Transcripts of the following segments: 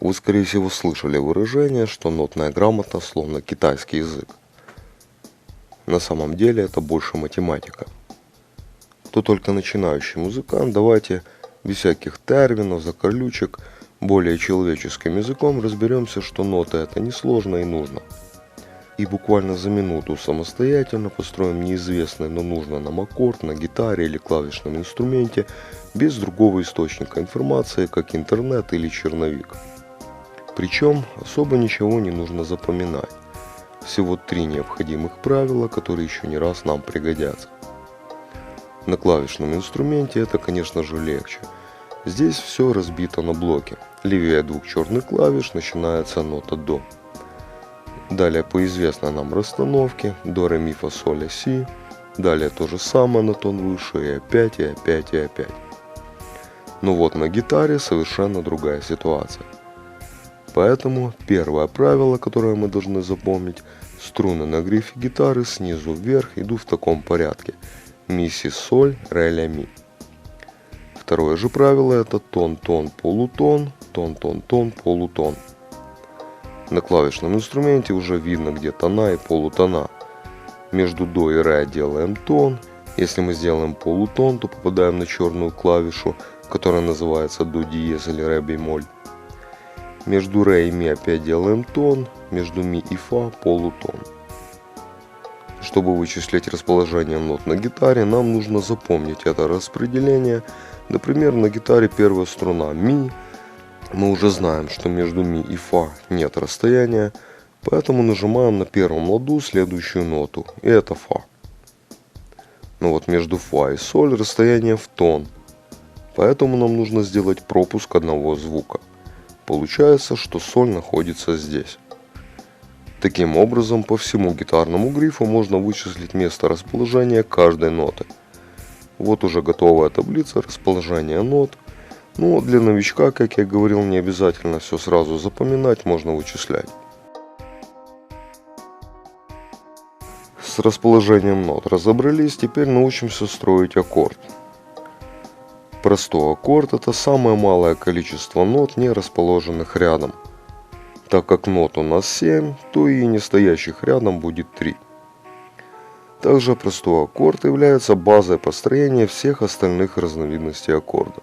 Вы, скорее всего, слышали выражение, что нотная грамота словно китайский язык. На самом деле это больше математика. Кто только начинающий музыкант, давайте без всяких терминов, закорлючек, более человеческим языком разберемся, что ноты это несложно и нужно. И буквально за минуту самостоятельно построим неизвестный, но нужный нам аккорд на гитаре или клавишном инструменте без другого источника информации, как интернет или черновик. Причем особо ничего не нужно запоминать. Всего 3 необходимых правила, которые еще не раз нам пригодятся. На клавишном инструменте это, конечно же, легче. Здесь все разбито на блоки. Левее 2 черных клавиш начинается нота до. Далее по известной нам расстановке до, ре, ми, фа, соль, ля, си. Далее то же самое на тон выше и опять, и опять, и опять. Но вот на гитаре совершенно другая ситуация. Поэтому первое правило, которое мы должны запомнить: струны на грифе гитары снизу вверх идут в таком порядке: ми, си, соль, ре, ля, ми. Второе же правило это тон, тон, полутон, тон, тон, тон, полутон. На клавишном инструменте уже видно, где тона и полутона. Между до и ре делаем тон. Если мы сделаем полутон, то попадаем на черную клавишу, которая называется до диез или ре бемоль. Между ре и ми опять делаем тон, между ми и фа полутон. Чтобы вычислить расположение нот на гитаре, нам нужно запомнить это распределение. Например, на гитаре первая струна ми. Мы уже знаем, что между ми и фа нет расстояния, поэтому нажимаем на первом ладу следующую ноту, и это фа. Но вот между фа и соль расстояние в тон, поэтому нам нужно сделать пропуск одного звука. Получается, что соль находится здесь. Таким образом, по всему гитарному грифу можно вычислить место расположения каждой ноты. Вот уже готовая таблица расположения нот. Но для новичка, как я говорил, не обязательно все сразу запоминать, можно вычислять. С расположением нот разобрались, теперь научимся строить аккорд. Простой аккорд – это самое малое количество нот, не расположенных рядом. Так как нот у нас 7, то и не стоящих рядом будет 3. Также простой аккорд является базой построения всех остальных разновидностей аккорда.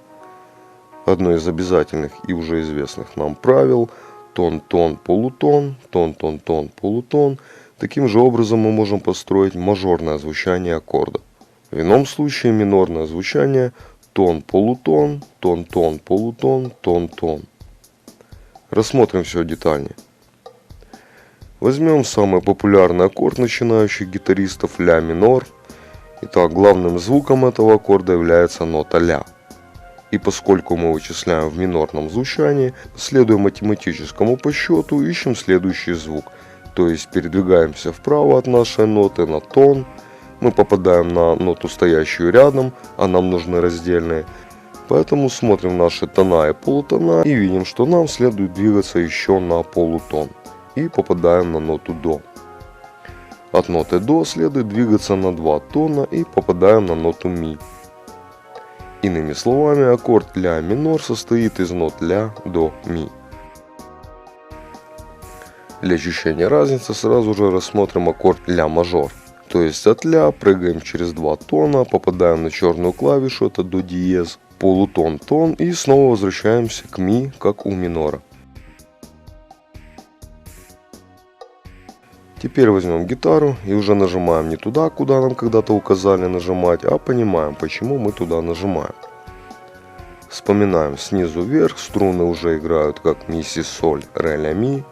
Одно из обязательных и уже известных нам правил – тон-тон, полутон, тон-тон-тон, полутон. Таким же образом мы можем построить мажорное звучание аккорда. В ином случае минорное звучание – тон-полутон, тон-тон, полутон, тон-тон. Рассмотрим все детальнее. Возьмем самый популярный аккорд начинающих гитаристов ля минор. Итак, главным звуком этого аккорда является нота ля. И поскольку мы вычисляем в минорном звучании, следуя математическому подсчету, ищем следующий звук. То есть передвигаемся вправо от нашей ноты на тон. Мы попадаем на ноту, стоящую рядом, а нам нужны раздельные. Поэтому смотрим наши тона и полутона и видим, что нам следует двигаться еще на полутон. И попадаем на ноту до. От ноты до следует двигаться на 2 тона и попадаем на ноту ми. Иными словами, аккорд ля минор состоит из нот ля, до, ми. Для ощущения разницы сразу же рассмотрим аккорд ля мажор. То есть от ля прыгаем через 2 тона, попадаем на черную клавишу, это до диез, полутон, тон, и снова возвращаемся к ми, как у минора. Теперь возьмем гитару и уже нажимаем не туда, куда нам когда-то указали нажимать, а понимаем, почему мы туда нажимаем. Вспоминаем снизу вверх, струны уже играют как ми, си, соль, ре, ля, ми.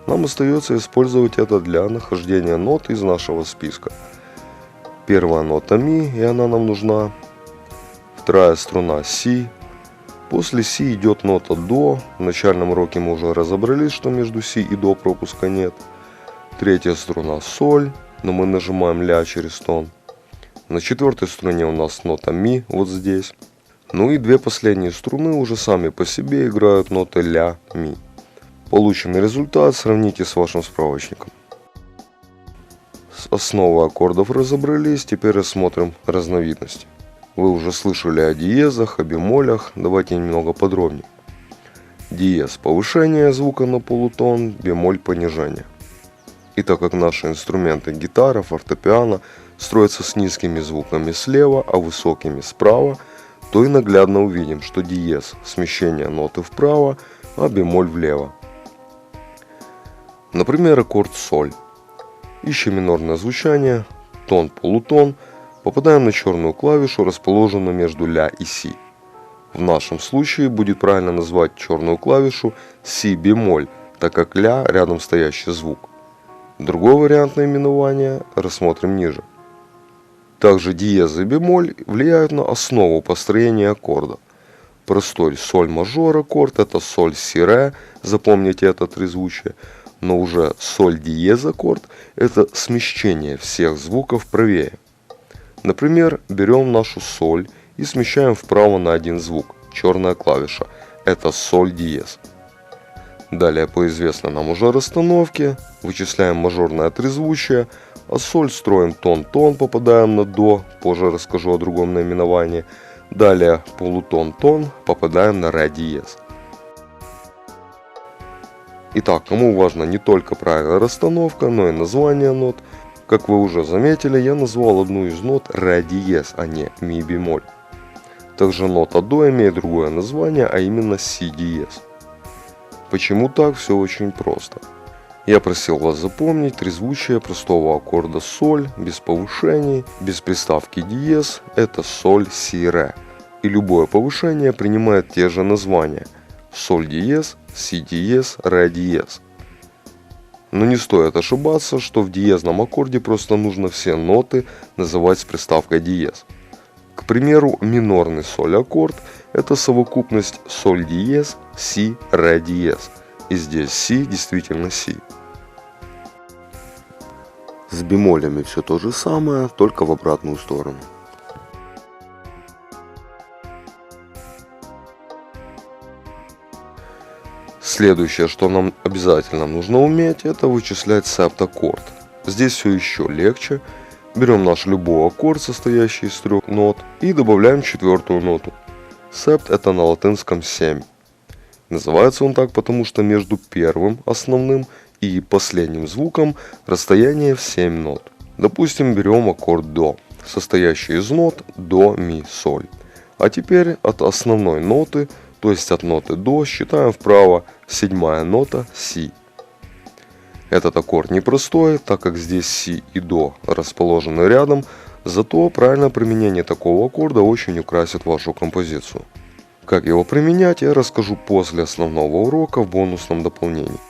Нам остается использовать это для нахождения нот из нашего списка. Первая нота ми, и она нам нужна. Вторая струна си. После си идет нота до. В начальном уроке мы уже разобрались, что между си и до пропуска нет. Третья струна соль, но мы нажимаем ля через тон. На четвертой струне у нас нота ми, вот здесь. Ну и 2 последние струны уже сами по себе играют ноты ля, ми. Полученный результат сравните с вашим справочником. С основой аккордов разобрались, теперь рассмотрим разновидности. Вы уже слышали о диезах, о бемолях, давайте немного подробнее. диез повышение звука на полутон, бемоль понижение. И так как наши инструменты гитара, фортепиано строятся с низкими звуками слева, а высокими справа, то и наглядно увидим, что диез – смещение ноты вправо, а бемоль влево. Например, аккорд соль. Ищем минорное звучание, тон-полутон, попадаем на черную клавишу, расположенную между ля и си. В нашем случае будет правильно назвать черную клавишу си бемоль, так как ля рядом стоящий звук. Другой вариант наименования рассмотрим ниже. Также диез и бемоль влияют на основу построения аккорда. Простой соль мажор аккорд – это соль си ре, запомните это трезвучие, но уже соль диез аккорд – это смещение всех звуков правее. Например, берем нашу соль и смещаем вправо на один звук, черная клавиша, это соль диез. Далее по известной нам уже расстановке вычисляем мажорное трезвучие, а соль строим тон-тон, попадаем на до, позже расскажу о другом наименовании. Далее полутон-тон, попадаем на ре диез. Итак, кому важна не только правильная расстановка, но и название нот. Как вы уже заметили, я назвал одну из нот ре диез, а не ми бемоль. Также нота до имеет другое название, а именно си диез. Почему так? Все очень просто. Я просил вас запомнить трезвучие простого аккорда соль, без повышений, без приставки диез, это соль си ре. И любое повышение принимает те же названия: соль диез, си диез, ре диез. Но не стоит ошибаться, что в диезном аккорде просто нужно все ноты называть с приставкой диез. К примеру, минорный соль аккорд – это совокупность соль диез, си, ре диез. И здесь си действительно си. С бемолями все то же самое, только в обратную сторону. Следующее, что нам обязательно нужно уметь, это вычислять септаккорд. Здесь все еще легче. Берем наш любой аккорд, состоящий из 3 нот, и добавляем 4-ю ноту. Септ это на латинском 7. Называется он так, потому что между первым основным и последним звуком расстояние в 7 нот. Допустим, берем аккорд до, состоящий из нот до, ми, соль. А теперь от основной ноты, то есть от ноты до, считаем вправо 7-я нота си. Этот аккорд непростой, так как здесь си и до расположены рядом, зато правильное применение такого аккорда очень украсит вашу композицию. Как его применять, я расскажу после основного урока в бонусном дополнении.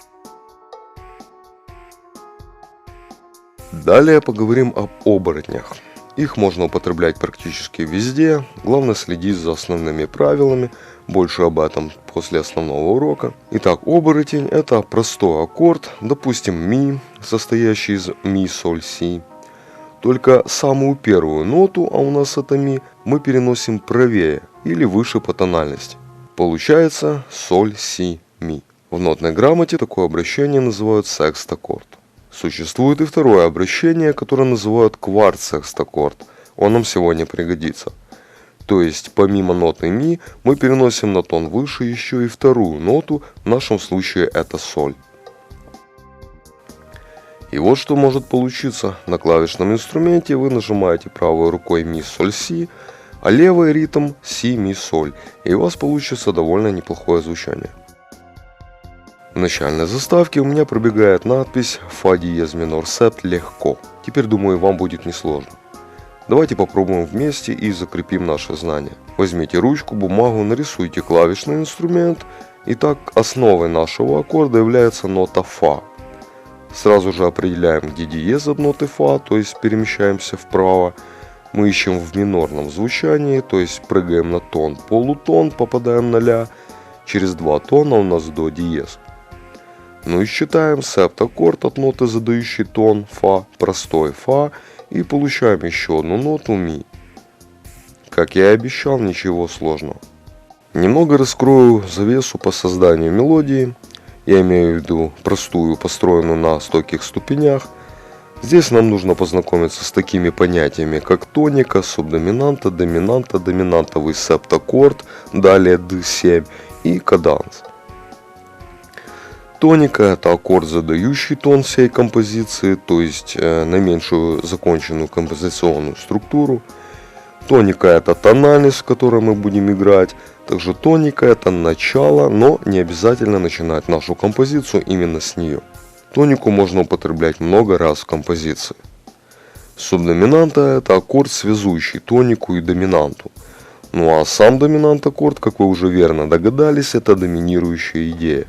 Далее поговорим об оборотнях. Их можно употреблять практически везде, главное следить за основными правилами, больше об этом после основного урока. Итак, оборотень это простой аккорд, допустим ми, состоящий из ми, соль, си. Только самую первую ноту, а у нас это ми, мы переносим правее или выше по тональности. Получается соль, си, ми. В нотной грамоте такое обращение называют секст-аккорд. Существует и второе обращение, которое называют кварт-секст-аккорд. Он нам сегодня пригодится. То есть помимо ноты ми мы переносим на тон выше еще и вторую ноту, в нашем случае это соль. И вот что может получиться. На клавишном инструменте вы нажимаете правой рукой ми, соль, си, а левый ритм си, ми, соль. И у вас получится довольно неплохое звучание. В начальной заставке у меня пробегает надпись «Фа диез минор септ» легко. Теперь, думаю, вам будет несложно. Давайте попробуем вместе и закрепим наши знания. Возьмите ручку, бумагу, нарисуйте клавишный инструмент. Итак, основой нашего аккорда является нота Фа. Сразу же определяем, где диез от ноты Фа, то есть перемещаемся вправо. Мы ищем в минорном звучании, то есть прыгаем на тон, полутон, попадаем на ля. Через 2 тона у нас до диез. Ну и считаем септаккорд от ноты, задающей тон Фа, простой Фа, и получаем еще одну ноту ми. Как я и обещал, ничего сложного. Немного раскрою завесу по созданию мелодии. Я имею в виду простую, построенную на стойких ступенях. Здесь нам нужно познакомиться с такими понятиями, как тоника, субдоминанта, доминанта, доминантовый септаккорд, далее d7 и каданс. Тоника – это аккорд, задающий тон всей композиции, то есть наименьшую законченную композиционную структуру. Тоника – это тональность, в которой мы будем играть. Также тоника – это начало, но не обязательно начинать нашу композицию именно с нее. Тонику можно употреблять много раз в композиции. Субдоминанта – это аккорд, связующий тонику и доминанту. Ну а сам доминант аккорд, как вы уже верно догадались, это доминирующая идея.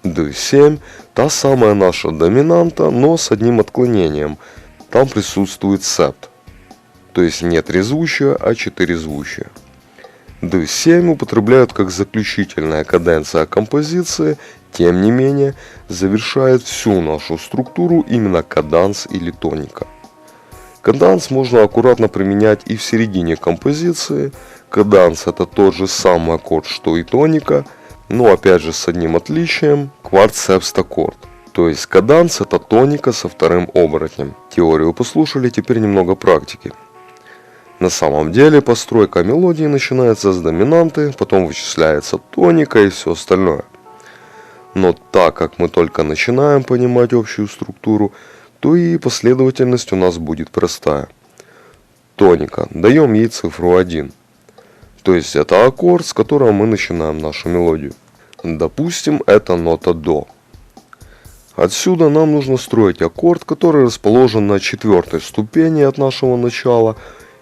D7 – та самая наша доминанта, но с одним отклонением. Там присутствует септ. То есть не трезвучие, а четырезвучие. D7 употребляют как заключительная каденция композиции, тем не менее завершает всю нашу структуру именно каданс или тоника. Каданс можно аккуратно применять и в середине композиции. Каданс – это тот же самый аккорд, что и тоника, но опять же с одним отличием – кварт-сепст-аккорд. То есть каданс – это тоника со вторым оборотнем. Теорию послушали, теперь немного практики. На самом деле постройка мелодии начинается с доминанты, потом вычисляется тоника и все остальное. Но так как мы только начинаем понимать общую структуру, то и последовательность у нас будет простая. Тоника. Даем ей цифру 1. То есть это аккорд, с которого мы начинаем нашу мелодию. Допустим, это нота до. Отсюда нам нужно строить аккорд, который расположен на 4-й ступени от нашего начала,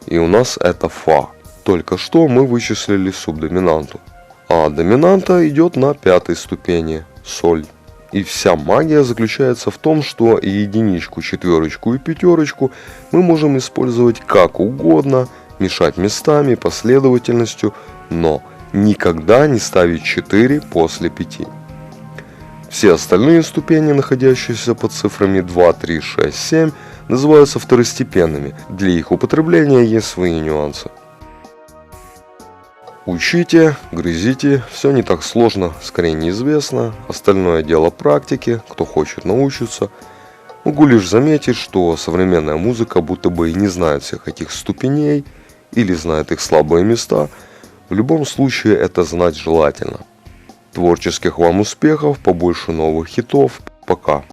и у нас это фа. Только что мы вычислили субдоминанту. А доминанта идет на 5-й ступени, соль. И вся магия заключается в том, что и единичку, четверочку и пятерочку мы можем использовать как угодно, мешать местами, последовательностью, но никогда не ставить 4 после 5. Все остальные ступени, находящиеся под цифрами 2, 3, 6, 7, называются второстепенными. Для их употребления есть свои нюансы. Учите, грызите, все не так сложно, скорее неизвестно, остальное дело практики, кто хочет научиться. Могу лишь заметить, что современная музыка будто бы и не знает всех этих ступеней или знает их слабые места. В любом случае это знать желательно. Творческих вам успехов, побольше новых хитов, пока.